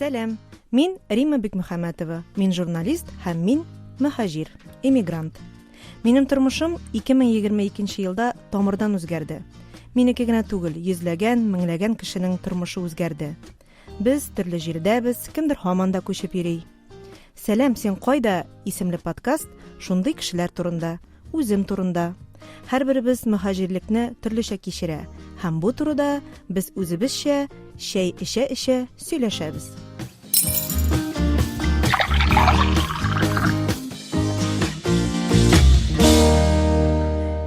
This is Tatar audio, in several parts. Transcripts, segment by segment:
Сәлем, мин Римма Бикмөхәмәтова, мин журналист һәм мин мөхаҗир, эмигрант. Минем тормышым 2022 елда тамырдан үзгәрде. Минеке генә түгел, йөзләгән, меңләгән кешенең тормышы үзгәрде. Без төрле җирдәбез, кемдер һаман да күчеп йөри. Сәлем, син кайда? Исемле подкаст шундый кешеләр турында, үзем турында. Һәрберебез мөхаҗирлекне төрлечә кичерә һәм бу турыда без үзебезчә чәй эчә-эчә сөйләшәбез.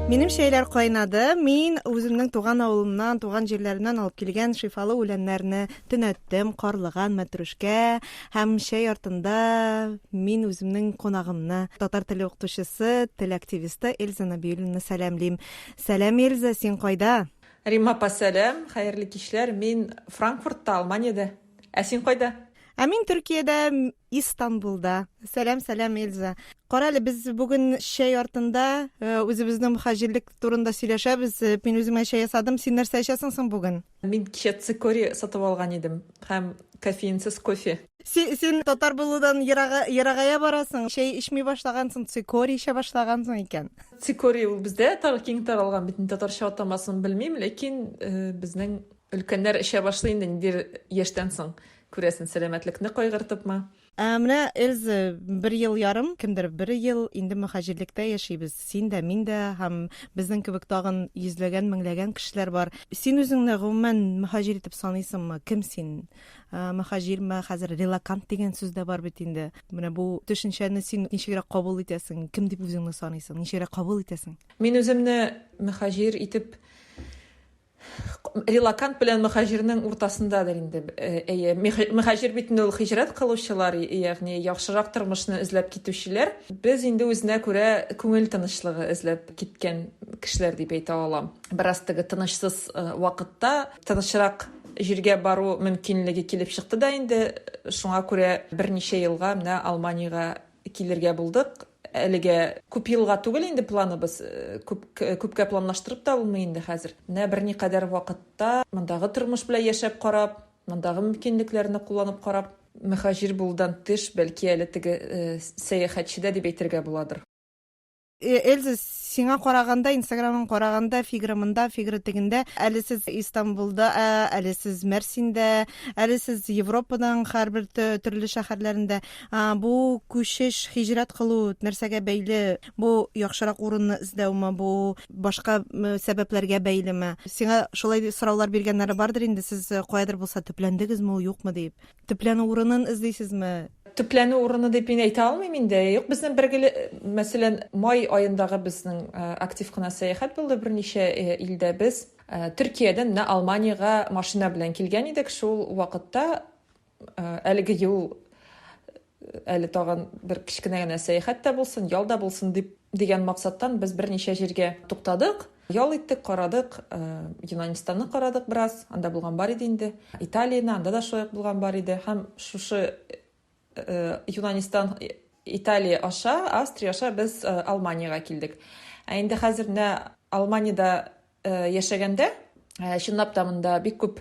Минем шәйләр кайнады. Мин үземнең туган авылымнан, туган җирләреннән алып килгән шифалы үләннәрне төнәттем, карлыган мәтрүшкә һәм чәй артында мин үземнең кунагымны, татар теле укытучысы, тел активисты Эльза Набиуллина сәламлим. Сәлам, Эльза, син кайда? Римма, сәлам, хәерле кичләр. Мин Франкфуртта, Алманиядә. Ә син кайда? Ә мин Төркиядә, Истанбулда. Сәлам, Эльза. Кара әле, без бүген чәй артында үзебезнең мөхаҗирлек турында сөйләшәбез. Мин үземә чәй ясадым. Син нәрсә эчәсең соң бүген? Мин кичә цикори сатып алган идем һәм кофеинсыз кофе. Син татар булудан ерагая барасың. Чәй эчми башлагансың, цикори эчә башлагансың икән. Цикори ул бездә киң таралган, бит татарча атамасын белмим, ләкин безнең өлкәннәр эчә башлый инде нидер яшьтән соң. Күрәсен, сәламәтлекне кайгыртыпмы? Менә Эльза, 1 ел ярым, кемдер 1 ел инде мөхаҗирлектә яшибез. Син дә, мин дә һәм безнең кебек тагын йөзләгән, меңләгән кешеләр бар. Син үзеңне гомумән мөхаҗир итеп саныйсыңмы? Кем син? Мөхаҗирме? Хәзер релакант дигән сүз дә бар бит инде. Менә бу төшенчәне син ничегрәк кабул итәсең? Кем дип үзеңне саныйсың? Ничегрәк кабул итәсең? Мин үземне мөхаҗир итеп релакант белән мөхаҗирнең уртасындадыр инде. Мөхаҗир бит ул хиҗрәт кылучылар, ягъни яхшырак тормышны эзләп китүчеләр. Без инде үзенә күрә күңел тынычлыгы эзләп киткән кешеләр дип әйтә алам. Бераз теге тынычсыз вакытта тынычрак җиргә бару мөмкинлеге килеп чыкты да инде. Шуңа күрә берничә елга менә Алманиягә килергә булдык. Әлегә күп елга түгел инде планыбыз, күпкә планлаштырып та булмый инде хәзер. Менә берникадәр вакытта мондагы тормыш белән яшәп карап, мондагы мөмкинлекләрне кулланып карап, мөхаҗир булудан тыш, бәлки әле теге сәяхәтчедә дип әйтергә буладыр. Эльза, сиңа караганда, Инстаграмын караганда, фигра тегендә, әле сез Истанбулда, әле сез Мәрсиндә, әле сез Европаның һәрбер төрле шәһәрләрендә. Бу күчеш, хиҗрәт кылу нәрсәгә бәйле? Бу яхшырак урынны эзләүме, бу башка сәбәпләргә бәйлеме? Сиңа шулай сораулар биргәннәре бардыр инде, сез каядыр булса төпләндегезме, ул юкмы дип. Төпләнү урынын эзлисезме? Төпләнү урыны дип мин әйтә алмыйм инде. Юк, безнең бергә, мәсәлән, май аендагы безнең актив кына сәяхәт булды берничә илдә. Без Төркиядән Алманиягә машина белән килгән идек. Шул вакытта әлеге ел әле тагын бер кичкенә генә сәяхәт тә булсын, ял да булсын дигән максаттан без берничә җиргә туктадык. Ял иттек, карадык, Юнанистанны карадык бераз, анда булган бар иде инде. Италияны, анда да шулай булган бар иде. Һәм шушы Юнанистан, Италия аша, Австрия аша без Алманиягә килдек. Инде хәзер Алманиядә яшәгәндә, чынлап та монда бик күп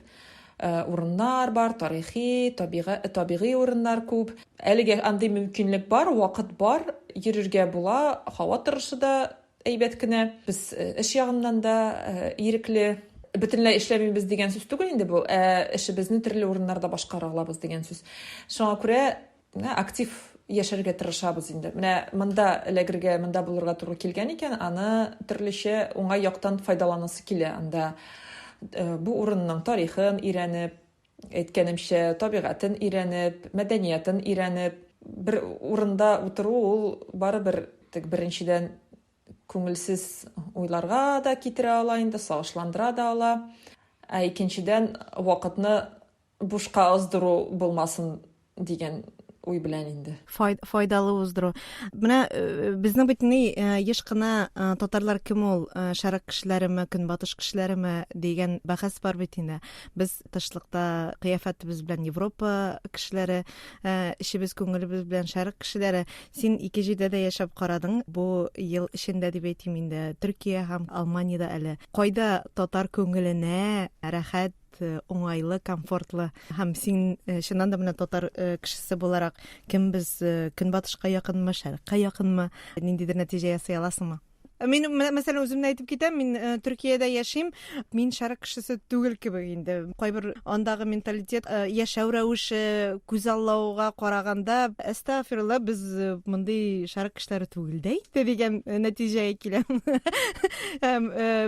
урыннар бар, тарихи, табигый урыннар күп. Әлегә андый мөмкинлек бар, вакыт бар, йөрергә була, һава торышы да әйбәт кенә. Без эш ягыннан да ирекле, бөтенләй эшләмибез дигән сүз түгел инде бу. Эшебезне төрле урыннарда башкара алабыз дигән сүз. Шуңа күрә актив яшәргә тырышабыз инде. Менә монда эләгергә, монда булырга туры килгән икән, аны төрлечә уңай яктан файдаланасы килә. Анда бу урынның тарихын өйрәнеп, әйткәнемчә, табигатен өйрәнеп, мәдәниятен өйрәнеп, бер урында утыру ул барыбер беренчедән күңелсез уйларга да китерә ала инде, сагышландыра да ала. Икенчедән вакытны бушка аздыру булмасын дигән уй белән инде. Файдалы уздыру. Менә безнең битне еш кына татарлар кем ул, шәрык кешеләреме, көнбатыш кешеләреме дигән бәхәс бар бит инде. Без тышлыкта кыяфәтебез белән Европа кешеләре, ишебез күңелебез белән шәрык кешеләре. Син ике җирдә дә яшәп карадың. Бу ел эчендә дип әйтим инде. Төркия һәм Алманиядә әле. Кайда татар күңеленә рәхәт уңайлы, комфортлы. Һәм син чыннан да менә татар кешесе буларак, кем без көнбатышка якынмы, шәрыккә якынмы, ниндидер нәтиҗә ясый аласыңмы? Мин мәсәлән үземне әйтеп китәм, мин Төркиядә яшим, мин шәрык кешесе түгел кебек инде. Кайбер андагы менталитет, яшәү рәвеше, күз аллауга караганда, астагфирулла, без мондый шәрык кешеләре түгел дигән нәтиҗәгә киләм.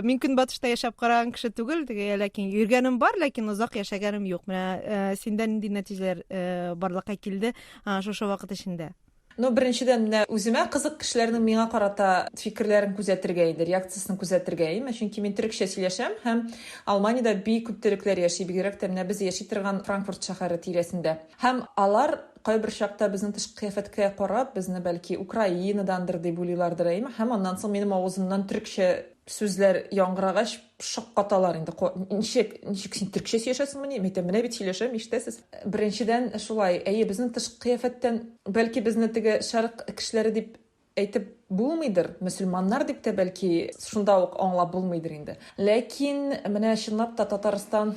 Мин Көнбатышта яшәп караган кеше түгел, ләкин йөргәнем бар, ләкин озак яшәгәнем юк. Менә синдә нинди нәтиҗәләр барлыкка килде шушы вакыт эчендә? Беренчедән, үземә кызык кешеләрнең миңа карата фикерләрен күзәтергә инде, реакциясын күзәтергә инде. Чөнки мин төрекчә сөйләшәм һәм Алманиядә бик күп төрекләр яши, бигрәк тә менә без яши торган Франкфурт шәһәре тирәсендә. Һәм алар кайбер чакта безнең тышкы кыяфәткә карап, безне бәлки Украинадандыр дип уйлыйлардыр, һәм аннан соң минем авызымнан төрекчә сүзләр яңгырагач шаккаталар инде. Ничек син төрекчә сөйләшәсеңме? Менә бит сөйләшәм, ишетәсез. Беренчедән, шулай, безнең тышкы кыяфәттән бәлки безне теге шәрык кешеләре дип әйтеп булмыйдыр, мөселманнар дип тә бәлки шунда ук аңлап булмыйдыр инде. Ләкин менә чынлап та Татарстан,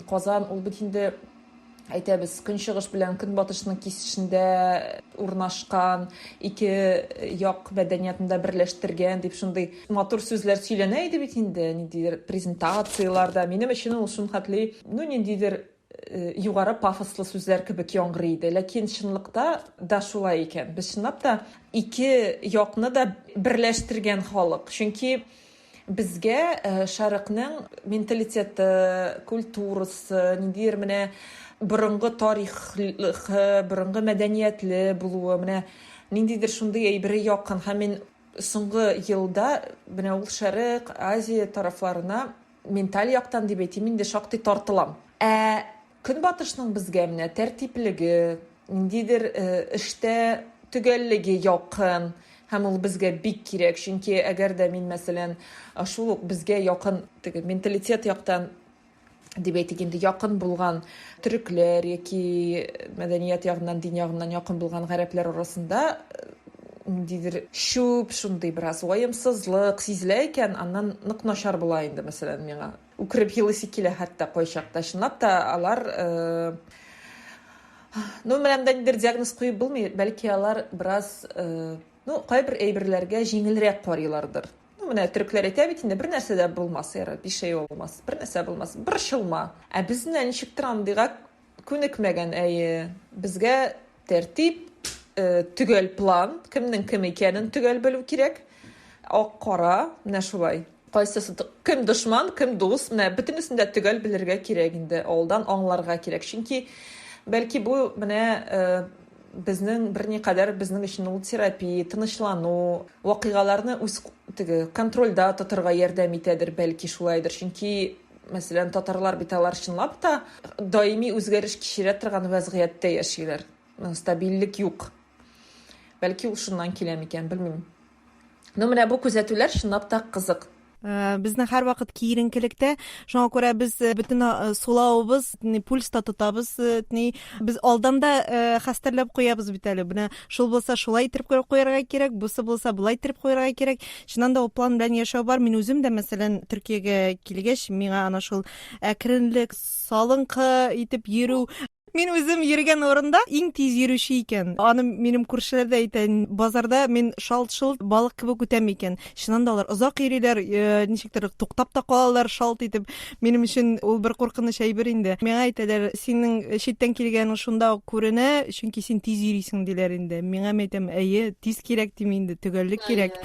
Казан, ул бит инде әйтәбез, көнчыгыш белән көнбатышның кисешендә урнашкан, ике як мәдәниятында берләштергән дип шундый матур сүзләр сөйләнә иде бит инде, ниндидер презентацияларда. Минем өчен ул шун хәтле, ниндидер югары пафослы сүзләр кебек яңгырый иде. Ләкин чынлыкта да шулай икән. Без чынлап та ике якны да берләштергән халык. Чөнки безгә шәрыкның менталитеты, культурасы, ниндидер менә борынгы тарихы, борынгы мәдәниятле булуы, менә ниндидер шундый әйбере якын. Һәм мин соңгы елда менә ул шәрык, Азия тарафларына менталь яктан дип әйтим, инде шактый тартылам. Көнбатышның безгә менә тәртиплеге, ниндидер эштә төгәллеге якын, һәм ул безгә бик кирәк. Чөнки әгәр дә мин мәсәлән шул ук безгә якын теге менталитет яктан дип әйтик инде якын булган төрекләр яки мәдәният ягыннан, дин ягыннан якын булган гарәпләр арасында ниндидер шуп, шундый бераз ваемсызлык сизелә икән, аннан нык начар була инде мәсәлән миңа. Үкереп елыйсы килә хәтта кайчакта. Чынлап та алар менә ниндидер диагноз куеп булмый, бәлки алар бераз кайбер әйберләргә җиңелрәк карыйлардыр. Менә төрекләр әйтә бит инде, бер нәрсә дә булмас, bir şey olmaz, бер нәрсә булмас, борчылма. Без ничектер андыйга күнекмәгән, безгә тәртип, төгәл план, кемнең кем икәнен төгәл белү кирәк. Ак-кара, менә шулай. Кайсысы кем дошман, кем дус, менә бөтенесен дә төгәл белергә кирәк инде, алдан аңларга кирәк. Чөнки бәлки бу менә безнең берникадәр безнең өчен ул терапия, тынычлану, вакыйгаларны үз контрольдә тотырга ярдәм итәдер, бәлки шулайдыр. Чөнки мәсәлән татарлар бит алар чынлап та даими үзгәреш кичерә торган вазгыятьтә яшиләр. Стабильлек юк. Бәлки ул шуннан килә микән, белмим. Менә бу күзәтүләр чынлап та кызык. Безнең һәр вакыт киеренкелектә, шуңа күрә без бөтен сулавыбыз, пульста тотабыз, без алдан да хәстәрләп куябыз бит әле. Менә шул булса шулай итеп куярга кирәк, бусы булса булай итеп куярга кирәк. Чыннан да ул план белән яшәү бар. Мин үзем дә мәсәлән Төркиягә килгәч, миңа ана шул әкренлек, салынкы итеп йөрү. Мин үзем йөргән орында иң тиз йөрүче икән. Аны минем күршеләр дә әйтә, базарда мин шалт-шылт балык кебек үтәм икән. Чыннан да алар озак йөриләр, ничектер туктап та калалар шалт итеп. Минем өчен ул бер куркыныч әйбер инде. Миңа әйтәләр, синең читтән килгәнең шунда күренә, чөнки син тиз йөрисең диләр инде. Миңа әйтәм, тиз кирәк дим инде, төгәллек кирәк.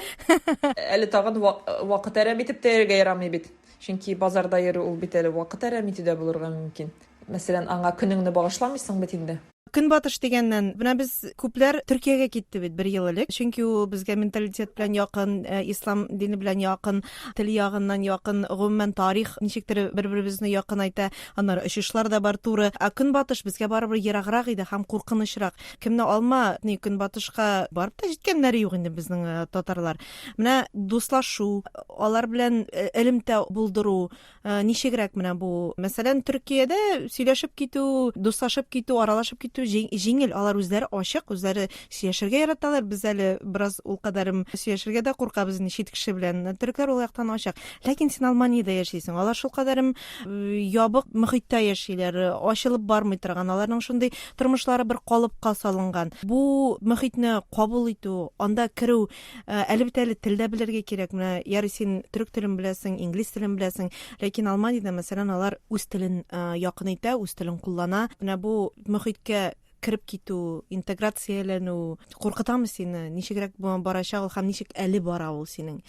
Әле тагын вакыт әрәм итеп тә йөрергә ярамый бит. Чөнки базарда йөрү ул бит әле вакыт әрәм итүдә булырга мөмкин. Мәсәлән, аңа көнеңне багышламыйсың бит инде. Көнбатыш дигәннән, менә без күпләр Төркиягә китте бит бер ел элек. Чөнки ул безгә менталитет белән якын, ислам дине белән якын, тел ягыннан якын, гомумән тарих ничектер бер-беребезне якын әйтә. Аннары очышлар да бар туры. Көнбатыш безгә барыбер ераграк иде һәм куркынычрак. Кемне алма, Көнбатышка барып та җиткәннәре юк инде безнең татарлар. Менә дуслашу, алар белән элемтә булдыру, ничегрәк менә бу. Мәсәлән, Төркиядә сөйләшеп китү, дуслашып китү, аралашып китү жеңел, алар үзләре ачык, үзләре сөйләшергә яраталар. Без әле бераз ул кадарым сөйләшергә дә куркабыз чит кеше белән. Төрекләр ул яктан ачык. Ләкин син Алманиядә яшисең. Алар шул кадарым ябык мөхиттә яшиләр, ачылып бармый торган. Аларның шундый тормышлары бер калыпка салынган. Бу мөхитне кабул итү, анда керү, әлбәттә әле телдә белергә кирәк. Менә ярый син төрек телен беләсең, инглиз телен беләсең, ләкин Алманиядә мәсәлән алар үз телен якын итә, үз телен куллана. Менә бу мөхиткә кирип китү, интеграцияләнү куркытамы сине? Ничегрәк барачак ул һәм ничек әле бара ул синең?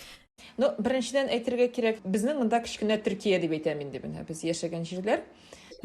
Беренчедән әйтергә кирәк, безнең монда кичкенә Төркия дип әйтәм инде менә без яшәгән җирләр.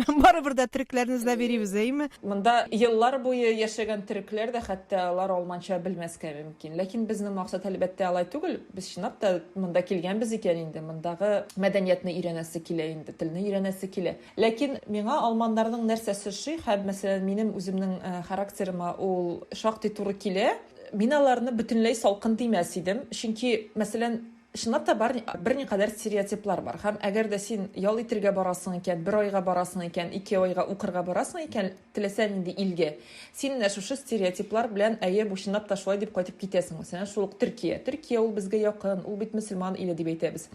Барыбер дә төрекләрне эзләп йөрибез, әйме? Монда еллар буе яшәгән төрекләр дә хәтта алар алманча белмәскә мөмкин. Ләкин безнең максат әлбәттә алай түгел. Без чынлап та монда килгәнбез икән инде. Мондагы мәдәниятне өйрәнәсе килә инде, телне өйрәнәсе килә. Ләкин миңа алманнарның нәрсәсе ши, һәм мәсәлән минем үземнең характерыма ул шактый туры килә. Мин аларны бөтенләй салкын димәс идем. Чөнки мәсәлән Шунлап та берникадәр стереотиплар бар. Һәм әгәр дә син ял итергә барасың икән, 1 айга барасың икән, 2 айга укырга барасың икән, теләсәң инде илгә. Син менә шушы стереотиплар белән әйе бу шунлап та шулай дип кайтып китәсең. Мәсәлән, шул ук Төркия. Төркия ул безгә якын, ул бит мөселман иле дип әйтәбез.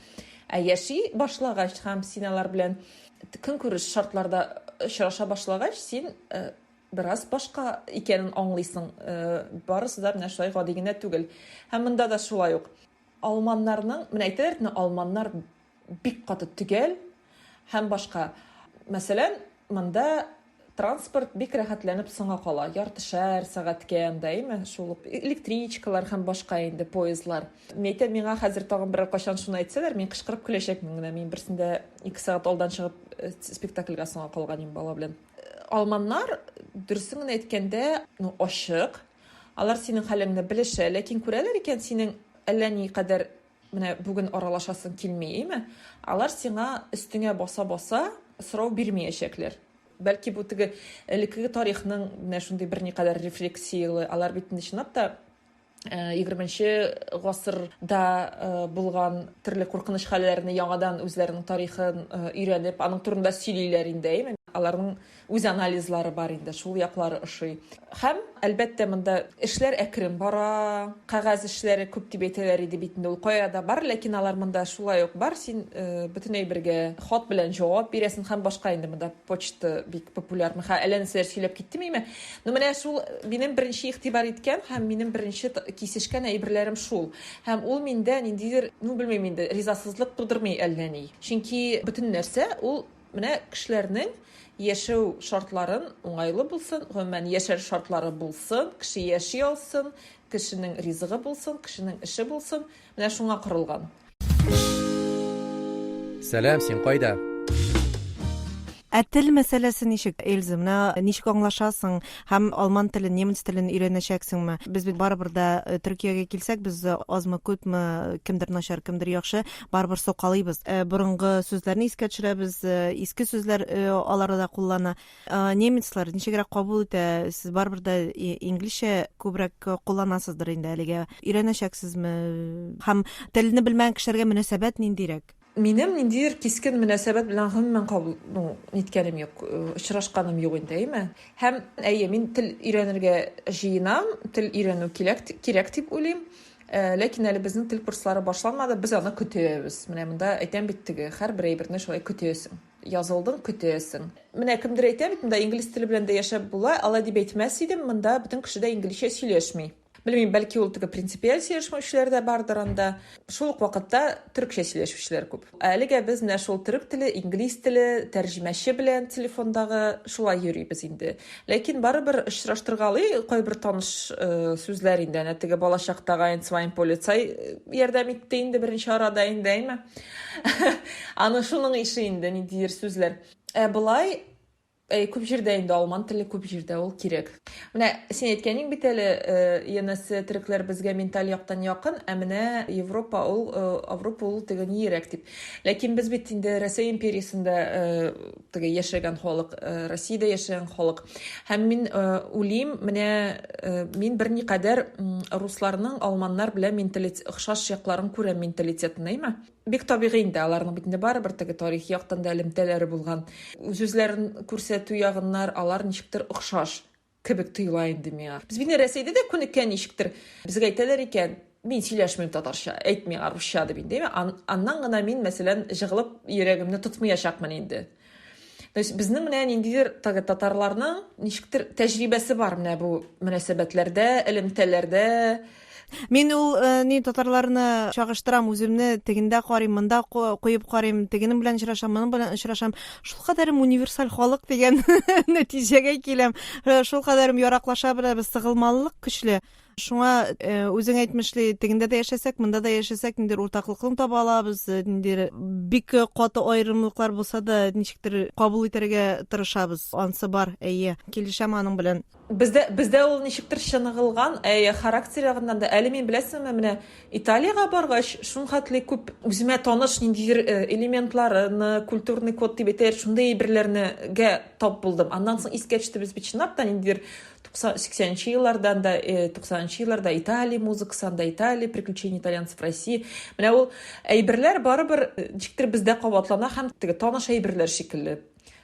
Яши башлагач һәм син алар белән көнкүреш шартларда очраша башлагач, син бераз башка икәнен аңлыйсың. Барысы да менә шулай гади генә түгел. Һәм монда да шулай ук. Алманнарның, мен әйтәләр, алманнар бик каты төгәл һәм башка. Мәсәлән, монда транспорт бик рәхәтләнеп соңга кала. Яртышар сәгатькә андаймы, шул электричкалар һәм башка инде поездлар. Мәйтә миңа хәзер тагын бер кашан шуны әйтсәләр, мин кычкырып көләчәкмен генә. Мин берсендә 2 сәгать алдан чыгып спектакльгә соңга калган идем бала белән. Алманнар дөресен әйткәндә, ачык. Алар синең хәлеңне белешә, ләкин күрәләр икән синең әллә ни кадәр менә бүген аралашасың килмәйме? Алар сиңа өстеңә баса-баса сорау бирмәячәкләр. Бәлки бу теге элекке тарихның менә шундый берникадәр рефлексияле, алар бит чынлап та 20нче гасырда булган төрле куркыныч хәлләрне яңадан үзләренең тарихын өйрәнеп, аның турында сөйлиләр инде. Аларның үз анализлары бар инде, шул яклары ошый. Һәм әлбәттә монда эшләр әкрен бара, кагаз эшләре күп дип әйтәләр иде бит инде. Ул каяда бар, ләкин алар монда шулай ук бар. Син бөтенләй бергә хат белән җавап бирәсең һәм башка инде монда почта бик популяр. Мәхә әллә нәрсәләр сөйләп киттемме? Менә шул минем беренче игътибар иткән һәм минем беренче кисешкән әйберләрем шул. Һәм ул миндә ниндидер, белмим инде, ризасызлык тудырмый әллә ни. Чөнки бөтен нәрсә ул менә кешеләрнең яшәү шартларын уңайлы булсын, гомумән яшәү шартлары булсын, кеше яши алсын, кешенең ризыгы булсын, кешенең эше булсын, менә шуңа корылган. Сәлам, син кайда? Тел мәсьәләсе ничек, Эльза? Менә ничек аңлашасың һәм алман телен, немец телен өйрәнәчәксеңме? Без бит барыбер дә Төркиягә килсәк, без азмы күпме, кемдер начар, кемдер яхшы, барыбер сокалыйбыз. Борынгы сүзләрне искә төшерәбез, иске сүзләр аларда куллана. Немецлар ничегрәк кабул итә? Сез барыбер дә инглизчә күбрәк кулланасыздыр инде әлегә. Өйрәнәчәксезме? Һәм телне белмәгән кешеләргә мөнәсәбәт ниндирәк? Минем ниндидер кискен мөнәсәбәт белән гомумән кабул иткәнем юк, очрашканым юк инде. Һәм әйе, мин тел өйрәнергә җыенам, тел өйрәнү кирәк дип уйлыйм. Ләкин әле безнең тел курслары башланмады, без аны көтәбез. Менә монда әйтәм бит теге, һәрбер әйберне шулай көтәсең. Язылдың, көтәсең. Менә кемдер әйтә бит, монда инглиз теле белән дә яшәп була, алай дип әйтмәс идем, монда бөтен кеше дә инглизчә сөйләшми. Белмим, бәлки ул теге принципиаль сөйләшмәүчеләр дә бардыр анда. Шул ук вакытта төркчә сөйләшүчеләр күп. Әлегә без менә шул төрек теле, инглиз теле, тәрҗемәче белән телефондагы шулай йөрибез инде. Ләкин барыбер очраштыргалый кайбер таныш сүзләр инде. Әнә теге балачактагы «Ein полицай» ярдәм итте инде беренче арада инде, әйме? Аны шуның ише инде, ниндидер сүзләр. Булай күп җирдә инде алман теле күп җирдә ул кирәк. Менә син әйткәнең бит әле, янәсе төрекләр безгә менталь яктан якын, ә менә Европа ул теге нирәк дип. Ләкин без бит инде Россия империясендә теге яшәгән халык, Россиядә яшәгән халык. Һәм мин улим, менә мин берникадәр русларның алманнар белән менталитет охшаш якларын күрәм менталитетын, әйме? Бик табигый инде, аларның бит инде барыбер теге тарих яктан да элемтәләре булган. Үзләрен күрсәтү ягыннар алар ничектер охшаш. кебек тоела инде миңа. Без бит Рәсәйдә дә күнеккән ничектер. Безгә әйтәләр икән, мин сөйләшмим татарча, әйтмим русча дип инде. Аннан гына мин, мәсәлән, җыгылып йөрәгемне тотмаячакмын инде. То есть безнең менә ниндидер татарларның ничектер тәҗрибәсе бар менә бу мөнәсәбәтләрдә, элемтәләрдә. Мин ул ни татарларны чагыштырам, үземне тегендә карыйм, монда куеп карыйм, тегенең белән очрашам, моның белән очрашам. Шул кадәрем универсаль халык дигән нәтиҗәгә киләм. Шул кадәрем яраклаша беләбез, сыгылмалылык көчле. Шуңа үзең әйтмешли, тегендә дә яшәсәк, монда да яшәсәк, ниндидер уртаклыкны таба алабыз, ниндидер бик каты аерымлыклар булса да, ничектер кабул итәргә тырышабыз. Ансы бар, әйе, килешәм аның белән. Бездә ул ничектер чыныгылган, характер ягыннан да әле мин беләсеңме, менә Италиягә баргач, шун хәтле күп үземә таныш ниндидер элементларны, культурный код дип әйтәләр, шундай әйберләрнегә тап булдым. Аннан соң искә төште, без бит чынлап та ниндидер 80-нчы еллардан да, 90-нчы елларда Италия музыкасында, Италия, приключения итальянцев в России. Менә ул әйберләр барыбер ничектер бездә кабатлана һәм теге таныш әйберләр шикелле.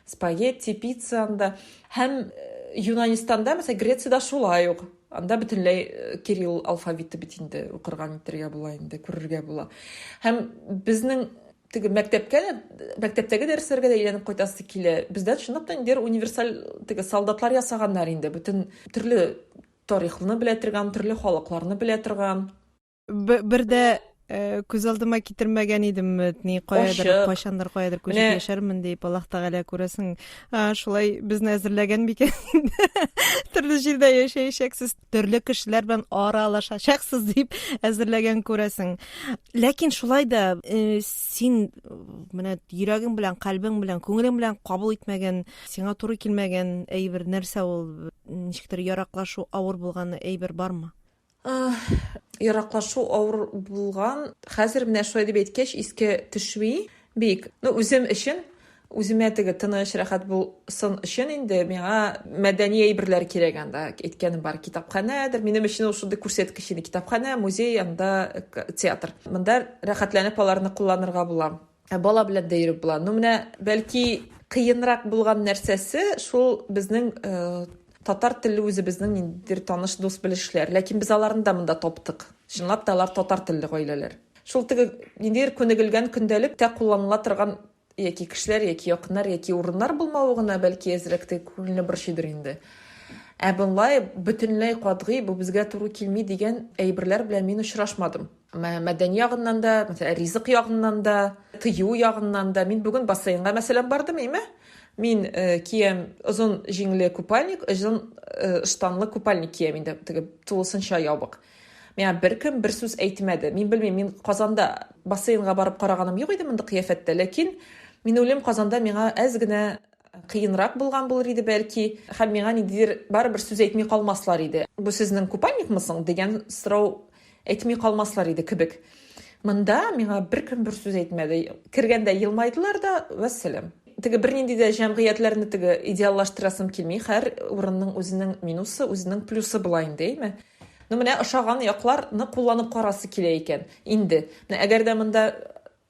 Спагетти, пицца анда һәм Юнанистанда, mesela Грециядә шулай ук. Анда бөтенләй Кирилл алфавиты бит инде укырга нитәргә була инде, күрергә була. Һәм безнең теге мәктәптәге дәресләргә дә әйләнеп кайтасы килә. Бездә чынлап та инде универсаль теге солдатлар ясаганнар инде. Бөтен төрле тарихны белә торган, төрле халыкларны белә торган. Бердә күз алдыма китермәгән идем, ни кайчандыр күчеп яшәрмен дип, Аллаһ Тәгалә күрәсең, шулай безне әзерләгән бикән. Төрле җирдә яшәячәксез, төрле кешеләр белән аралашачаксыз дип әзерләгән күрәсең. Ләкин шулай да син менә йөрәгең белән, калбың белән, күңелең белән кабул итмәгән, сиңа туры килмәгән әйбер нәрсә ул, ничектер яраклашу авыр булган әйбер бармы? Яраклашу авыр булган. Хәзер менә шулай дип әйткәч, искә төшми бик. Үзем өчен, үземә теге тыныч, рәхәт булсын өчен инде миңа мәдәни әйберләр кирәк анда. Әйткәнем бар, китапханәдер. Минем өчен ул шундый күрсәткеч инде, китапханә, музей, анда театр. Монда рәхәтләнеп аларны кулланырга була. Бала белән дә йөреп була. Менә бәлки кыенрак булган нәрсәсе шул безнең татар теле үзе безнең ниндидер таныш дус белешләр, ләкин без аларны да монда таптык. Чынлап та алар татар телле гаиләләр. Шул теге ниндидер күнегелгән көндәлек тә кулланыла торган яки кешеләр, яки якыннар, яки урыннар булмавы гына бәлки әзрәк тә күңелне борчыйдыр инде. Бунлай бөтенләй катгый бу безгә туры килми дигән әйберләр белән мин очрашмадым. Мәдәни ягыннан да, мәсәлән, ризык ягыннан да, тыю ягыннан да. Мин бүген бассейнга мәсәлән бардым, әйме? Мин киям озын җиңле купальник, озын штанлы купальник киям инде, теге тулысынча ябык. Миңа беркем бер сүз әйтмәде. Мин белмим, мин Казанда бассейнга барып караганым юк иде монда кыяфәттә, ләкин мин уйлыйм, Казанда миңа әз генә кыенрак булган булыр иде бәлки, һәм миңа ниндидер барыбер сүз әйтми калмаслар иде. Бу сезнең купальникмы соң дигән сорау әйтми калмаслар иде кебек. Монда миңа беркем бер сүз әйтмәде. Кергәндә елмайдылар да, вәссәлам. Теге бернинди дә җәмгыятьләрне теге идеаллаштырасым килми. Һәр урынның үзенең минусы, үзенең плюсы була инде, әйме? Менә ошаган якларны кулланып карасы килә икән инде. Менә әгәр дә монда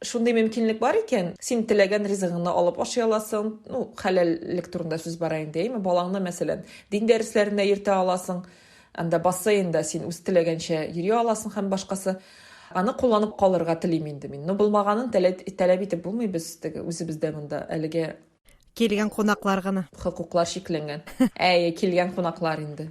шундый мөмкинлек бар икән, син теләгән ризыгыңны алып ашый аласың. Хәләллек турында сүз бара инде, әйме? Балаңны мәсәлән дин дәресләренә йөртә аласың. Анда бассейнда син үз теләгәнчә йөри аласың һәм башкасы. Аны кулланып калырга телим инде мин. Булмаганын таләп итеп булмый, без теге үзебездә монда әлегә килгән кунаклар гына. Хокуклар шикләнгән. Килгән кунаклар инде.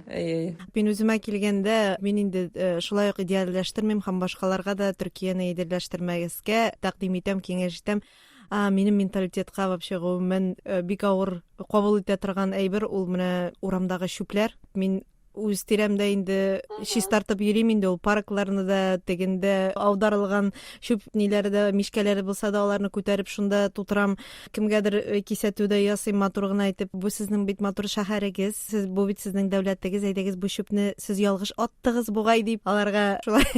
Мин үземә килгәндә, мин инде шулай ук идеалләштермим һәм башкаларга да Төркияне идеалләштермәгезгә тәкъдим итәм, киңәш итәм. Минем менталитетка вообще гомумән бик авыр кабул итә торган әйбер ул менә урамдагы чүпләр. Мин үз тирәмдә инде чистартып йөрим инде, ул паркларны да, тегендә аударылган чүп ниләре дә, мишкәләре булса да, аларны күтәреп шунда тутырам. Кемгәдер кисәтүдә ясыйм, матур гына әйтеп, бу сезнең бит матур шәһәрегез, сез бу бит сезнең дәүләтегез, әйдәгез бу чүпне сез ялгыш аттыгыз бугай дип, аларга шулай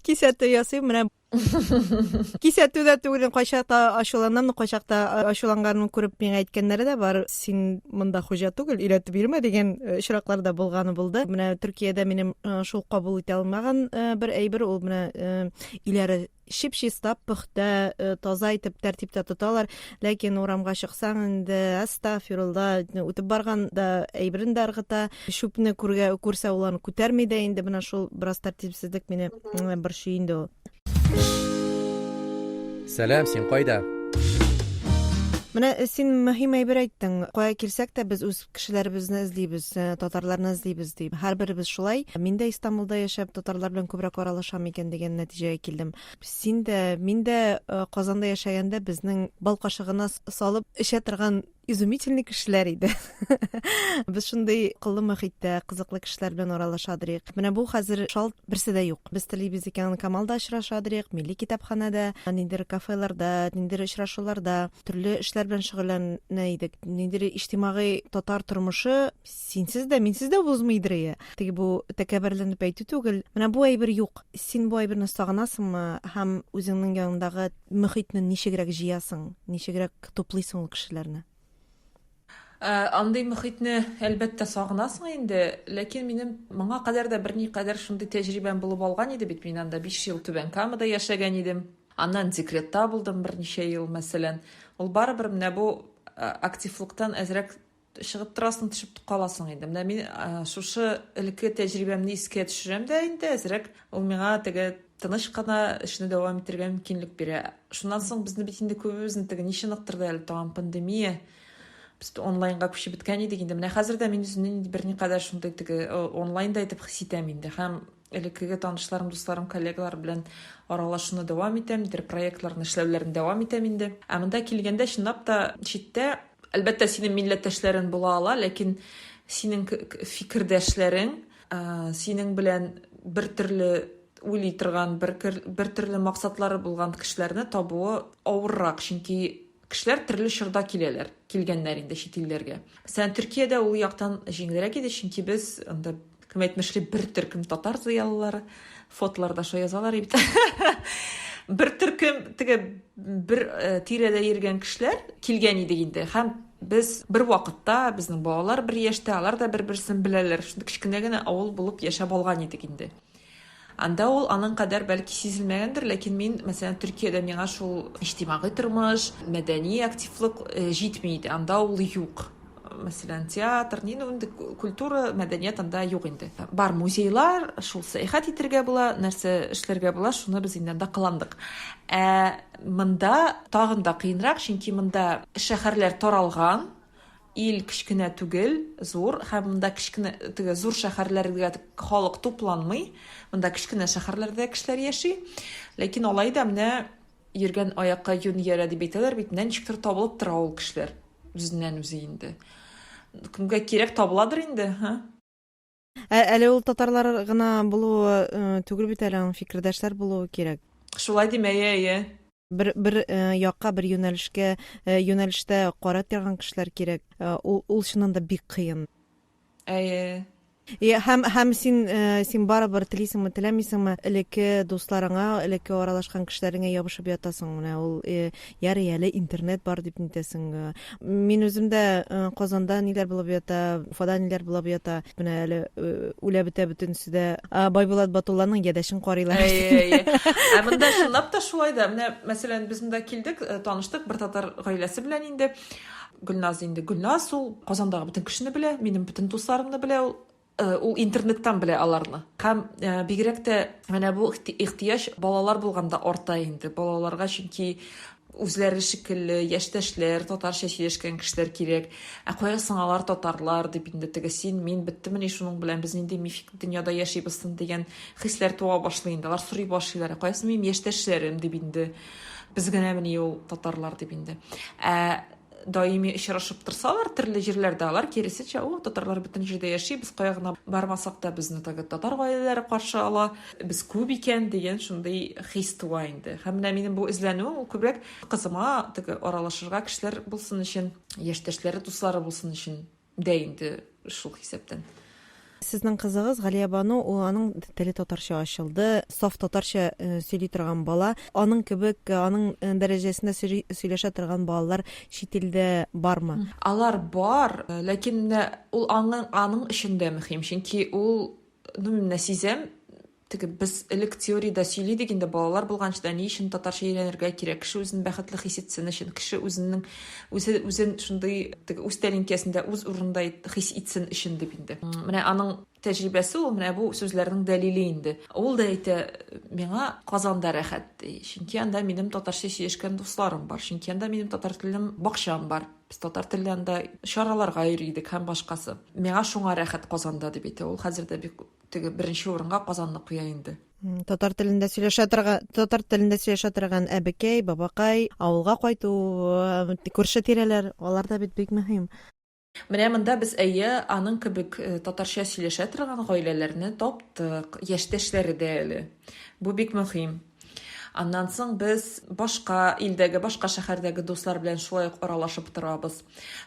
кисәтү ясыйм. Менә Кисәтүдә түгел, кайчакта ачуланам, кайчакта ачуланганын күреп миңа әйткәннәре дә бар. Син монда хуҗа түгел, өйрәтеп бирмә дигән очраклар да булганы булды. Менә Төркиядә минем шул кабул итә алмаган бер әйбер ул менә иләре чип-чиста, пөхтә, таза итеп тәртиптә тоталар, ләкин урамга чыксаң инде астагфирулла, үтеп барганда әйберен дә ыргыта, шүпне күрсә ул аны күтәрми дә инде, менә шул бераз тәртипсезлек мине борчый инде ул. Сәлам, син кайда? Менә син мөһим әйбер әйттең. Кая килсәк тә без үз кешеләребезне эзлибез, татарларны эзлибез дип. Һәрберебез шулай. Мин дә Истанбулда яшәп, татарлар белән күбрәк аралашам икән дигән нәтиҗәгә килдем. Син дә, мин дә Казанда яшәгәндә безнең бал кашыгына салып эчә торган изумительный кешеләр иде. Без шундый кыллы мөхиттә, кызыклы кешеләр белән аралашадырык. Менә бу хәзер шалт берсе дә юк. Без телибез икән, Камалда очрашадырык, милли китапханәдә, ниндидер кафеларда, ниндидер очрашуларда, төрле эшләр белән шөгыльләнә идек. Ниндидер иҗтимагый татар тормышы синсез дә, минсез дә узмыйдыр. Теге бу тәкәбберләнеп әйтү түгел. Менә бу әйбер юк. Син бу әйберне сагынасыңмы һәм үзеңнең яныңдагы мөхитне ничегрәк җыясың, ничегрәк туплыйсың ул кешеләрне? Андый мөхитне әлбәттә сагынасың инде, ләкин минем моңа кадәр дә берникадәр шундый тәҗрибәм булып алган иде бит. Мин анда 5 ел Түбән Камада яшәгән идем. Аннан декретта булдым берничә ел, мәсәлән. Ул барыбер менә бу активлыктан әзрәк чыгып торасың, төшеп каласың инде. Менә мин шушы элекке тәҗрибәмне искә төшерәм дә инде әзрәк. Ул миңа теге тыныч кына эшне дәвам итәргә мөмкинлек бирә. Шуннан соң безне бит инде күбебезне теге ничә ныктырды әле тагын пандемия. Biz онлайнга күчеп беткән идек инде. Менә хәзер дә мин үземнең берникадәр шундый теге онлайнда итеп хис итәм инде. Һәм элеккеге танышларым, дусларым, коллегалар белән аралашуны дәвам итәм, дер проектларны эшләүләрен дәвам итәм инде. Ә монда килгәндә чынлап та читтә әлбәттә синең милләттәшләрең була ала, ләкин синең фикердәшләрең, синең белән бер төрле уйлый торган, бер төрле максатлары булган кешеләрне табуы авыррак, чөнки кешеләр төрле чорда киләләр, килгәннәр инде чит илләргә. Мәсәлән, Төркиядә ул яктан җиңелрәк иде, чөнки без анда кем әйтмешли бер төркем татар зыялылары, фотоларда шо язалар бит. Бер төркем теге бер тирәдә йөргән кешеләр килгән иде инде. Һәм без бер вакытта безнең балалар бер яшьтә, алар да бер-берсен беләләр. Шундый кичкенә генә авыл булып яшәп алган идек инде. Анда ул аның кадәр бәлки сизелмәгәндер, ләкин мин, мәсәлән, Төркиядә миңа шул иҗтимагый тормыш, мәдәни активлык җитми иде. Анда ул юк. Мәсәлән, театр, инде культура, мәдәният анда юк инде. Бар музейлар, шул сәяхәт итәргә була, нәрсә эшләргә була, шуны без инде кыландык. Монда тагын да кыенрак, чөнки монда шәһәрләр таралган. Ил кичкенә түгел, зур, һәм монда кичкенә теге зур шәһәрләргә халык тупланмый. Монда кичкенә шәһәрләрдә кешеләр яши. Ләкин алай да менә йөргән аякка юн иярә дип әйтәләр бит, ничектер табылып тора ул кешеләр үзеннән үзе инде. Кемгә кирәк табыладыр инде, Әле ул татарлар гына булуы түгел бит, әле фикердәшләр булуы кирәк. Шулай димәйә. Бер якка, бер юнәлештә карап торган кешеләр кирәк. Ул чыннан да бик кыен. Һәм син барыбер телисеңме, теләмисеңме, элекке дусларыңа, элекке аралашкан кешеләреңә ябышып ятасың. Менә ул ярый әле интернет бар дип нитәсең. Мин үзем дә Казанда ниләр булып ята, Уфада ниләр булып ята. Менә әле үлә бетә бөтенсе дә Байбулат Батулланың ядәшен карыйлар. Монда чынлап та шулай да. Менә мәсәлән, без монда килдек, таныштык бер татар гаиләсе белән инде. Гөлназ ул Казандагы бөтен кешене белә, минем бөтен дусларымны белә ул. Ул интернеттан белә аларны. Һәм бигрәк тә менә бу ихтияҗ балалар булганда арта инде. Балаларга чөнки үзләре шикелле яшьтәшләр, татарча сөйләшкән кешеләр кирәк. Кая сыңалар татарлар дип инде теге син, мин биттемени шуның белән без нинди мифик дөньяда яшибез дигән хисләр туа башлый инде. Алар сорый башлыйлар. Каясы мин яшьтәшләрем дип инде. Без генәмени ул татарлар дип инде. Даими очрашып торсалар төрле җирләрдә, алар киресенчә, татарлар бөтен җирдә яши, без кая гына бармасак та безне татар гаиләләре каршы ала, без күп икән дигән шундый хис туа инде. Һәм менә минем бу эзләнү ул күбрәк кызыма теге аралашырга кешеләр булсын өчен, яшьтәшләре, дуслары булсын өчен дә инде шул хисаптан. Сезнең кызыгыз Галия Бану, ул аның теле татарча ачылды. Саф татарча сөйли торган бала. Аның кебек, аның дәрәҗәсендә сөйләшә торган балалар чит илдә бармы? Алар бар, ләкин ул аның эшендә мөһим, чөнки ул менә сизәм, теге без элек теориядә сөйлидек инде балалар булганчы ни өчен татарча өйрәнергә кирәк. Кеше үзен бәхетле хис итсен өчен, кеше үзен шундый теге үз тәлинкәсендә үз урынында хис итсен өчен дип инде. Менә аның тәҗрибәсе ул менә бу сүзләрнең дәлиле инде. Ул да әйтә, миңа Казанда рәхәт ди. Чөнки анда минем татарча сөйләшкән дусларым бар. Чөнки анда минем татар телем бакчам бар. Без татар телендә шараларга йөридек һәм башкасы. Миңа шуңа рәхәт Казанда дип әйтә. Ул хәзердә бик теге беренче урынга Казанны куя инде. Татар телендә сөйләшә торган әбекәй, бабакай, авылга кайту, күрше тирәләр, алар да бик мөһим. Менә монда без аның кебек татарча сөйләшә торган гаиләләрне таптык, яшьтәшләре дә әле. Бу бик мөһим. Аннан соң без башка илдәге, башка шәһәрдәге дуслар белән шулай ук аралашып торабыз.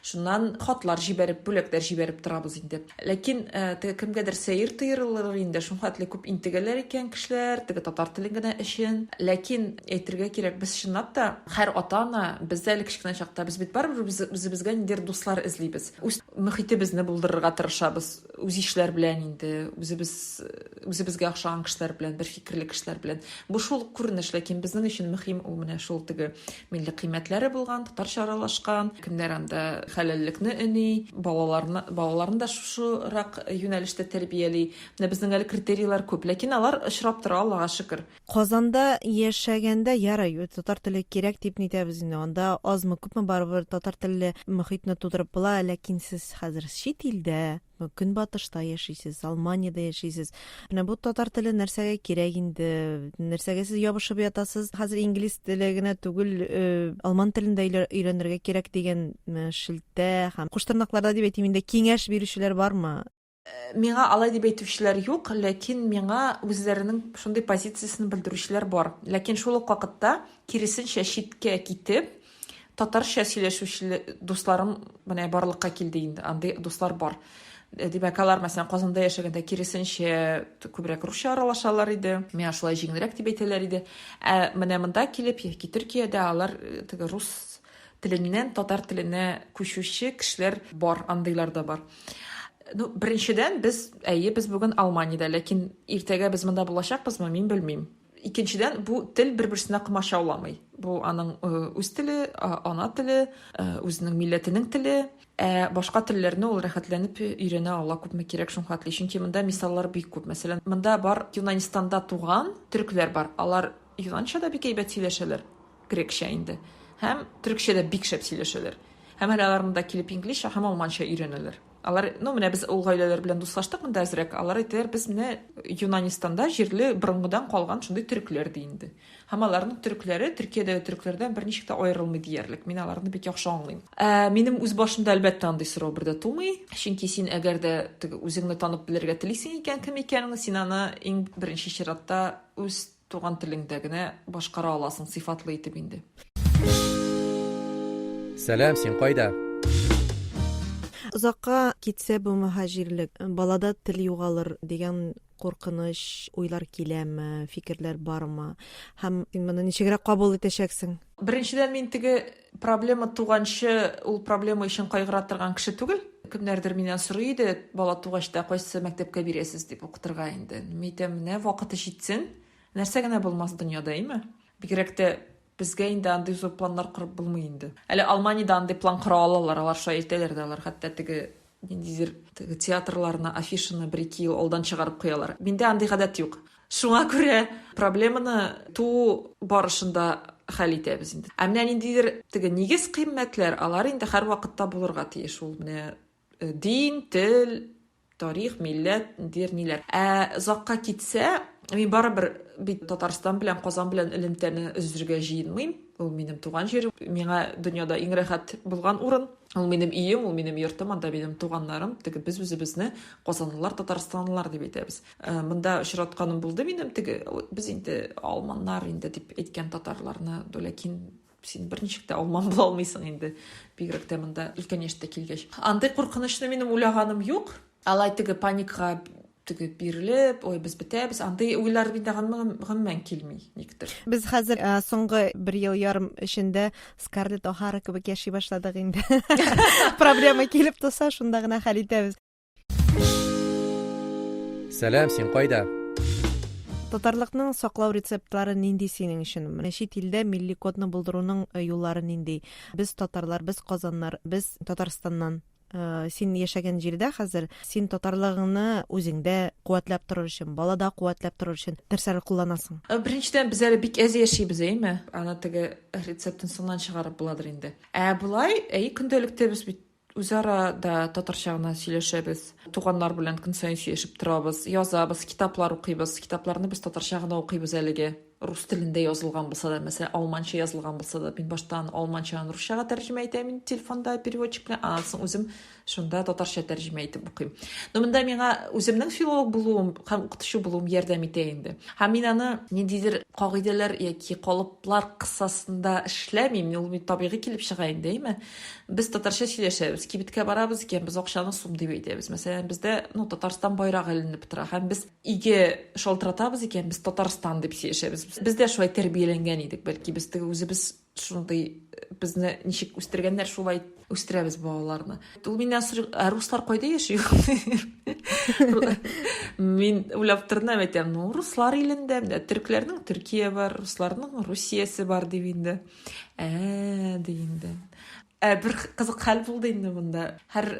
Шуннан хатлар җибәреп, бүләкләр җибәреп торабыз инде. Ләкин кемгәдер сәер тыйрылыр инде, шуң хәтле күп интегәләр икән кешеләр, теге татар телен генә өчен. Ләкин әйтергә кирәк, без чынлап та һәр ата-ана бездә әле кичкенә чакта без бит барыбер үзебезгә ниндидер дуслар эзлибез. Үз мөхитебезне булдырырга тырышабыз, үз ишләр белән инде, үзебезгә охшаган кешеләр белән, бер фикерле кешеләр белән. Бу шул күренеш, ләкин безнең өчен мөһим ул менә шул теге милли кыйммәтләре булган, татарча аралашкан, кемнәр анда хәләллекне өни, балаларны да шушырак юнәлештә тәрбияли. Менә безнең әле критерийлар күп, ләкин алар очрап тора, Аллага шөкер. Казанда яшәгәндә ярый, татар теле кирәк дип нитәбез инде. Анда азмы күпме барыбер татар телле мөхитне тудырып була, ләкин сез хәзер чит илдә, Көнбатышта яшисез, Алманиядә яшисез. Менә бу татар теле нәрсәгә кирәк инде? Нәрсәгә сез ябышып ятасыз? Хәзер инглиз теле генә түгел, алман телен дә өйрәнергә кирәк дигән шелтә һәм куштырнакларда дип әйтим инде, киңәш бирүчеләр бармы? Миңа алай дип әйтүчеләр юк, ләкин миңа үзләренең шундый позициясын белдерүчеләр бар. Ләкин шул ук вакытта киресенчә читкә китеп, татарча сөйләшүче дусларым менә барлыкка килде инде. Андый дуслар бар. Димәк, алар мәсәлән Казанда яшәгәндә киресенчә күбрәк русча аралашалар иде. Миңа шулай җиңелрәк дип әйтәләр иде. Менә монда килеп, яки Төркиядә алар теге рус теленнән татар теленә күчүче кешеләр бар, андыйлар да бар. Беренчедән без бүген Алманиядә, ләкин иртәгә без монда булачакбызмы, мин белмим. Икенчедән, бу тел бер-берсенә кымашауламый. Бу аның үз теле, ана теле, үзенең милләтенең теле. Башка телләрне ул рәхәтләнеп өйрәнә ала күпме кирәк шуң хәтле. Чөнки монда мисаллар бик күп. Мәсәлән, монда бар Юнанистанда туган төрекләр бар. Алар юнанча да бик әйбәт сөйләшәләр, грекчә инде. Һәм төрекчә дә бик шәп сөйләшәләр. Һәм алар монда килеп инглизчә һәм алманча өйрәнәләр. Алар, менә без ул гаиләләр белән дуслаштык монда әзрәк. Алар әйтәләр, без менә Юнанистанда җирле борынгыдан калган шундый төрекләр ди инде. Һәм аларның төрекләре Төркиядәге төрекләрдән берничек тә аерылмый диярлек. Мин аларны бик яхшы аңлыйм. Минем үз башымда әлбәттә андый сорау бердә тумый. Чөнки син әгәр дә үзеңне танып белергә телисең икән, кем икәнен, син аны иң беренче чиратта үз туган телеңдә генә башкара аласың, сыйфатлы итеп инде. Сәлам, син кайда? Узакка китсә бу мөхаҗирлек, балада тел югалыр дигән куркыныч уйлар киләме, фикерләр бармы? Һәм син моны ничегрәк кабул итәчәксең? Беренчедән, мин теге проблема туганчы, ул проблема өчен кайгыра торган кеше түгел. Кемнәрдер миннән сорый иде, бала тугачта кайсы мәктәпкә бирәсез дип укытырга инде. Мин менә вакыты җитсен, нәрсә генә булмас дөньяда, әйме? Бигрәк тә безгә инде андый зур планнар корып булмый инде. Әле Алманиядә андый план кыра алалар, алар шулай әйтәләр дә, алар хәтта теге ниндидер театрларына афишаны бер-ике ел алдан чыгарып куялар. Миндә андый гадәт юк. Шуңа күрә проблеманы туу барышында хәл итәбез инде. Менә ниндидер теге нигез кыйммәтләр, алар инде һәр вакытта булырга тиеш. Ул менә дин, тел, тарих, милләт, ниләр. Закка китсә, мин барыбер бит Татарстан белән Казан белән элемтәне өзергә җыенмыйм. Ул минем туган җир, миңа дөньяда иң рәхәт булган урын. Ул минем өем, ул минем йортым, анда минем туганнарым. Теге без үзебезне Казанлылар, Татарстанлылар дип әйтәбез. Монда очратканым булды минем теге без инде алманнар инде дип әйткән татарларны, ләкин син берничек тә алман була алмыйсың инде. Бигрәк тә монда өлкән яшьтә килгәч. Андый куркынычны минем уйлаганым юк. Алай теге паникага теге бирилеп, ой без бетәбез, андай уйлар миндә гомумән килми никтер. Без хәзер соңгы 1 ел ярым эчендә Скарлетт О'Хара кебек яши башладык инде. Проблема килеп тоса, шунда гына хәл итәбез. Сәлам, син кайда? Татарлыкның саклау рецептлары нинди синең өчен? Менә чит илдә милли кодны булдыруның юллары нинди? Без татарлар, без казаннар, без Татарстаннан. Син яшәгән җирдә хәзер син татарлыгыңны үзеңдә куәтләп торыр өчен, балада куәтләп торыр өчен нәрсәләр кулланасың? Беренчедән без әле бик әз яшибез, әйме? Аны теге рецептын соңыннан чыгарып буладыр инде. Булай, көндәлектә без бит үзара да татарча гына сөйләшәбез. Туганнар белән көн саен сөйләшеп торабыз, язабыз, китаплар укыйбыз. Китапларны без татарча гына укыйбыз әлегә. Рус телендә язылган булса да, мәсәлән, алманча язылган булса да, мин баштан алманчаны русчага тәрҗемә итәм, мин телефонда переводчик белән, анысын үзем шунда татарча тәрҗемә итеп укыйм. Но монда миңа үземнең филолог булуым һәм укытучы булуым ярдәм итә инде. Һәм мин аны ниндидер кагыйдәләр яки калыплар кысасында эшләмим, ул бит табигый килеп чыга инде, әйме? Без татарча сөйләшәбез, кибеткә барабыз икән, без акчаны сум дип әйтәбез. Мәсәлән, бездә, Татарстан байрагы эленеп тора, һәм без иге шалтыратабыз икән, без Татарстан дип сөйләшәбез. Бездә шулай тәрбияләнгән идек, бәлки без теге үзебез шундый безне ничек үстергәннәр, шулай үстерәбез балаларны. Ул миннән руслар кайда яши? Мин уйлап тордым, әйтәм, руслар илендә, төркләрнең Төркия бар, русларның Русиясе бар дип инде. Ди инде. Бер кызык хәл булды инде монда. Һәр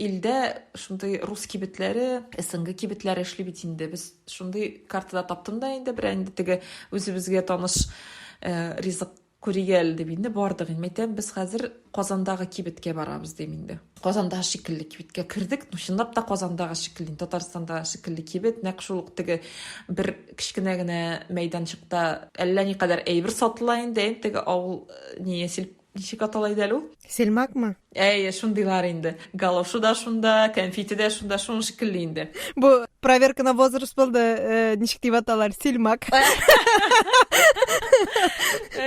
илдә шундый рус кибетләре, СНГ кибетләре эшли бит инде. Без шундый картада таптым да инде, бер инде теге үзебезгә таныш ризык күригәл дип инде бардык. Әйтәм, без хәзер Казандагы кибеткә барабыз дип инде. Казандагы шикелле кибеткә кирдек. Чынлап та Казандагы шикелле, Татарстандагы шикелле кибет, нәкъ шул теге бер кичкенә генә мәйданчыкта әллә никадәр әйбер сатыла инде, теге авыл ничек атала иде ул? Селмакмы? Шундыйлар инде. Галошу да шунда, конфеты да шунда, шуның шикелле инде. Бу проверка на возраст булды, ничек дип аталар? Селмак.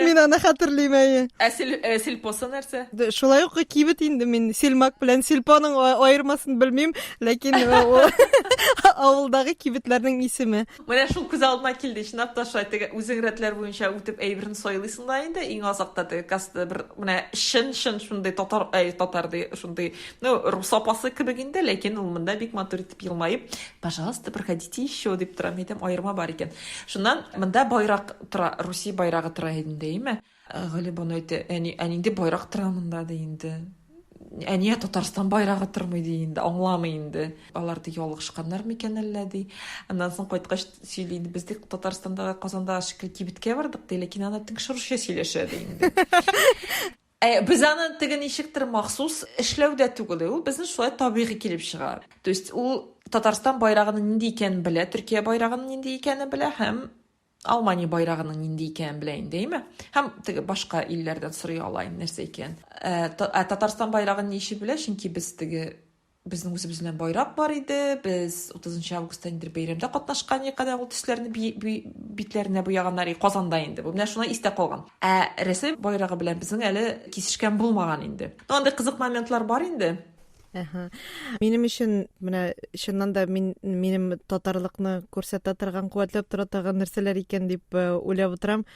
Мин аны хәтерлим әйе. Сельпосы нәрсә? Шулай ук кибет инде, мин селмак белән сельпоның аермасын белмим, ләкин авылдагы кибетләрнең исеме. Менә шул күз алдыма килде, чынлап та шулай теге үзең рәтләр буенча үтеп әйберне сайлыйсың да инде, иң азакта теге касты бер менә шын шундый татарды шундый, рус апасы кебек инде, ләкин ул монда бик матур итеп елмаеп, пожалуйста, проходите еще дип тора, әйтәм, аерма бар икән. Шуннан монда байрак тора, Русия байрагы тора инде, әйме? Галибан әйтә, инде байрак тора монда да инде. Әниә Татарстан байрагы тормый ди инде, аңламый инде. Аларды ялгышканнар микән әллә ди. Аннан соң кайткач сөйли инде, без Татарстандагы Казандагы шикел кибеткә бардык ди, ләкин аны тикшерүче сөйләшә ди инде. Без аны теге ничектер махсус эшләүдә түгел, ул безнең шулай табигый килеп чыга. То есть ул Татарстан байрагының нинди икәнен белә, Төркия байрагының нинди икәнен белә һәм Алмания байрагының нинди икәнен белә инде, әйме? Һәм теге башка илләрдән сорый ала инде нәрсә икән. Татарстан байрагын ничек белә? Чөнки без теге безнең үзебезнең байрак бар иде. Без 30 августта инде бәйрәмдә катнашкан якада ул төсләрне битләренә буяганнар Казанда инде. Бу менә шуны истә калган. Рәсем байрагы белән безнең әле кисешкән булмаган инде. Анда кызык моментлар бар инде. Минем өчен менә чыннан да минем татарлыкны күрсәтә торган, куәтләп тора торган нәрсәләр икән дип уйлап утырам.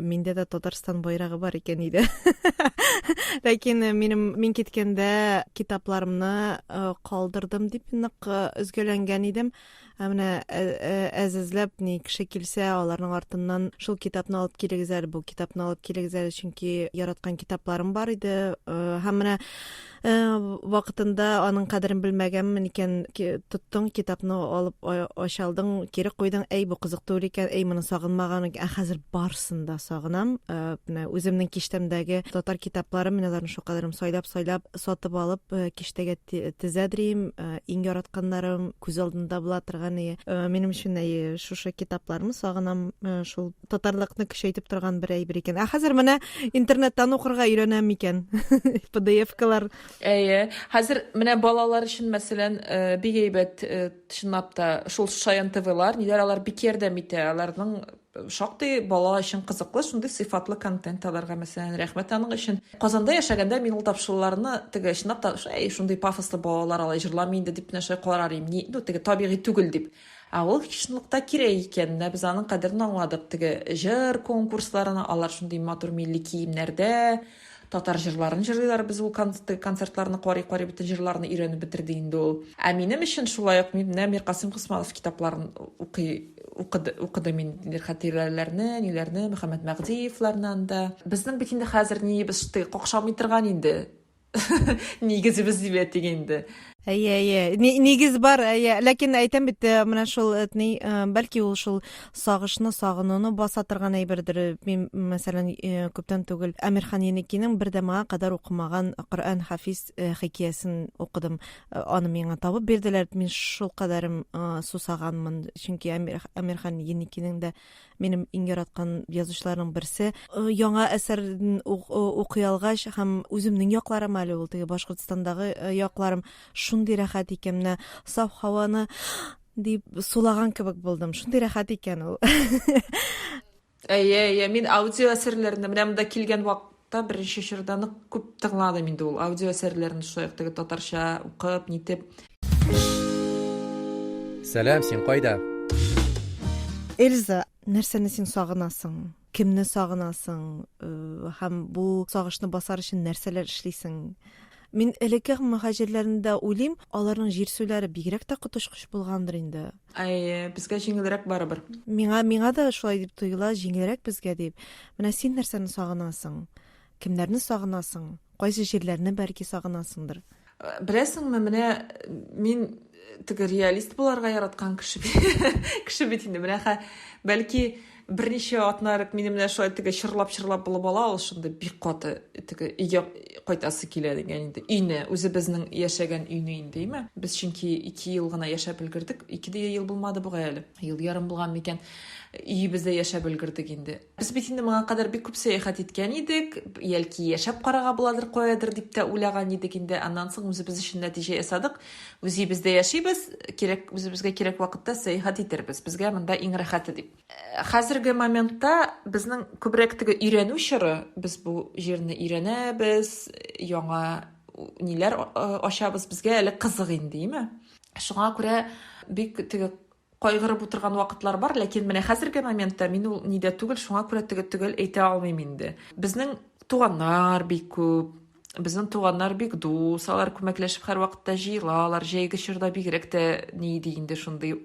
Миндә дә Татарстан байрагы бар икән иде. Ләкин мин киткәндә китапларымны калдырдым дип нык өзгәләнгән идем. Менә әзәзләп ни кеше килсә, аларның артыннан шул китапны алып килегез әле, бу китапны алып килегез әле, чөнки яраткан китапларым бар иде. Һәм менә вакытында аның кадерен белмәгәнмен икән, тоттың китапны алып ачалдың, кире куйдың, бу кызык түгел икән, моны сагынмаган икән. Хәзер барсын да сагынам. Менә үземнең киштәмдәге татар китапларым, менә аларны шул кадерем сайлап сатып алып киштәгә тезәдрим, иң яратканнарым күз алдында була торган. Минем өчен шушы китапларны сагынам, шул татарлыкны көчәйтеп торган бер әйбер икән. Хәзер менә интернеттан укырга өйрәнәм икән. PDF-калар. Хәзер менә балалар өчен мәсәлән бик әйбәт чынлап та шул Шаян ТВ-лар, ниләр алар бик ярдәм итә. Аларның шактый бала өчен кызыклы шундый сыйфатлы контент аларга мәсәлән рәхмәт аның өчен. Казанда яшәгәндә мин ул тапшыруларны теге чынлап та шундый пафослы балалар алай җырламый инде дип нәрсә карарым. Теге табигый түгел дип. Ул чынлыкта кирәк икән. Без аның кадерен аңладык. Теге җыр конкурсларына алар шундый матур милли киемнәрдә татар җырларын җырлыйлар. Без ул концертларны карый бөтен җырларны өйрәнеп бетерде инде ул. Ә минем өчен шулай ук Мир Касыйм Госманов китапларын укыды мин хатирәләрне, ниләрне, Мөхәммәд Мәгъдиевләрнән дә. Безнең бит инде хәзер без какшамый торган инде. Нигезебез дип әйтгәндә. Нигез бар, ләкин әйтәм бит, менә шул бәлки ул шул сагышны, сагынуны баса торган әйбердер. Мин мәсәлән күптән түгел Әмирхан Еникинең бер дә моңа кадәр укымаган Коръән хафиз хикәясен укыдым. Аны миңа табып бирделәр. Мин шул кадәрем сусаганмын, чөнки Әмирхан Еникинең дә минем иң яраткан язучыларның берсе. Яңа әсәрен укый алгач һәм үземнең якларым әле ул теге Башкортстандагы якларым шундый рәхәт икән, саф һаваны дип сулаган кебек булдым. Шундый рәхәт икән ул. Мин аудио әсәрләрне менә монда килгән вакытта беренче чорда күп тыңладым инде ул аудио әсәрләрне шулай теге татарча укып, нитеп. Сәлам, син кайда? Эльза, нәрсәне син сагынасың? Кемне сагынасың? Һәм бу сагышны басар өчен нәрсәләр эшлисең? Мин элекке мөхаҗирләрендә уйлыйм, аларның җир сүләре бигрәк тә котышкыч булгандыр инде. Безгә җиңелрәк барыбер. Миңа да шулай дип тоела, җиңелрәк безгә дип. Менә син нәрсәне сагынасың? Кемнәрне сагынасың? Кайсы җирләрне бәлки сагынасыңдыр? Беләсеңме, менә мин теге реалист буларга яраткан кеше бит инде. Менә бәлки берничә атнарык минем менә шулай теге чырлап булып ала, ул шундый бик каты теге өйгә кайтасы килә дигән инде. Өйне, үзебезнең яшәгән өйне инде, әйме? Без чөнки 2 ел гына яшәп өлгердек. 2 ел булмады бугай әле. Ел ярым булган микән. Өйебездә яшәп өлгердек инде. Без бит инде моңа кадәр бик күп сәяхәт иткән идек. Ялки яшәп карага буладыр, каядыр дип тә уйлаган идек инде. Аннан соң үзебез өчен нәтиҗә ясадык. Үзебездә яшибез, үзебезгә кирәк вакытта сәяхәт итербез. Безгә монда иң рәхәте дип. Хәзерге моментта безнең күбрәк теге өйрәнү чоры, без бу җирне өйрәнәбез, яңа ниләр ачабыз, безгә әле кызык инде, әйме? Шуңа күрә бик теге кайгырып утырган вакытлар бар, ләкин менә хәзерге моментта мин ул нидә түгел, шуңа күрә теге түгел әйтә алмыйм инде. Безнең туганнар бик күп, безнең туганнар бик дус, алар күмәкләшеп һәр вакытта җыелалар, җәйге чорда бигрәк тә ни ди инде шундый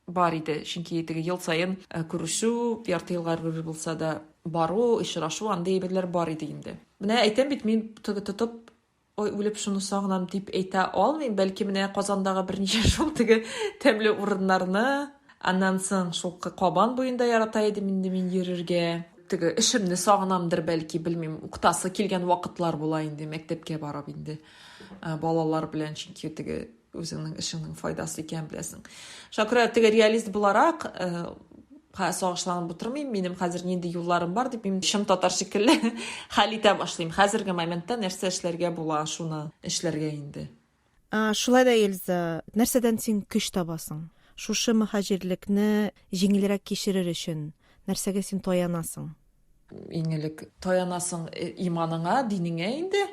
бар иде, чөнки теге ел саен күрешү, ярты елга бер булса да бару, очрашу, андый әйберләр бар иде инде. Менә әйтәм бит, мин теге тотып үлеп шуны сагынам дип әйтә алмыйм, бәлки менә Казандагы берничә шул теге тәмле урыннарны, аннан соң шул Кабан буенда ярата идем инде мин йөрергә. Теге эшемне сагынамдыр, бәлки, белмим, укытасы килгән вакытлар була инде, мәктәпкә барып инде. Балалар белән, чөнки теге үзеңнең эшеңнең файдасы икән беләсең. Шакыра теге реалист буларак, сагышланып утырмыйм, минем хәзер нинди юлларым бар дип, мин чын татар шикелле хәл итә башлыйм. Хәзерге моментта нәрсә эшләргә була, шуны эшләргә инде. Шулай да, Эльза, нәрсәдән син көч табасың? Шушы мөхаҗирлекне җиңелрәк кичерер өчен нәрсәгә син таянасың? Иң элек таянасың иманыңа, динеңә инде.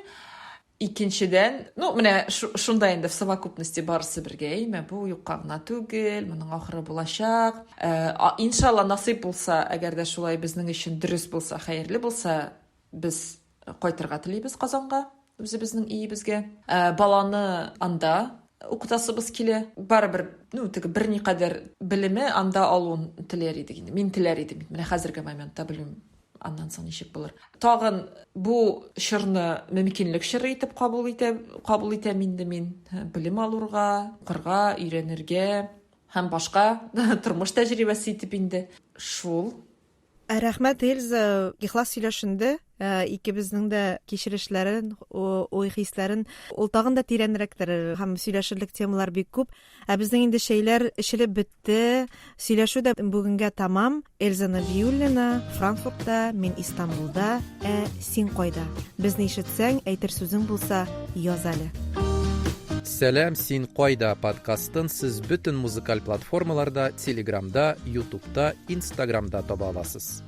Икенчедән, менә шунда инде в совокупности барысы бергә, әйме, бу юкка гына түгел, моның ахыры булачак. Иншалла насыйп булса, әгәр дә шулай безнең өчен дөрес булса, хәерле булса, без кайтырга телибез Казанга, үзебезнең өебезгә. Баланы анда укытасыбыз килә. Барыбер, теге берникадәр белеме анда алуын теләр идек инде. Мин теләр идем. Менә хәзерге моментта белмим. Аннан соң ничек булыр. Тагын бу чорны мөмкинлек чоры итеп кабул итәм инде мин. Белем алырга, укырга, өйрәнергә һәм башка тормыш тәҗрибәсе итеп инде. Шул. Рәхмәт, Эльза, ихлас сөйләшенде. Икебезнең дә кичерешләрен, ой-хисләрен ул тагын да тирәнрәктер һәм сөйләшерлек темалар бик күп. Безнең инде шәйләр эшелеп бетте. Сөйләшү дә бүгенгә тамам. Эльза Набиуллина Франкфуртта, мин Истанбулда, син кайда? Безне ишетсәң, әйтер сүзең булса, яз әле. Сәлам, син кайда подкастын сез бөтен музыкаль платформаларда, Телеграмда, Ютубта, Инстаграмда таба аласыз.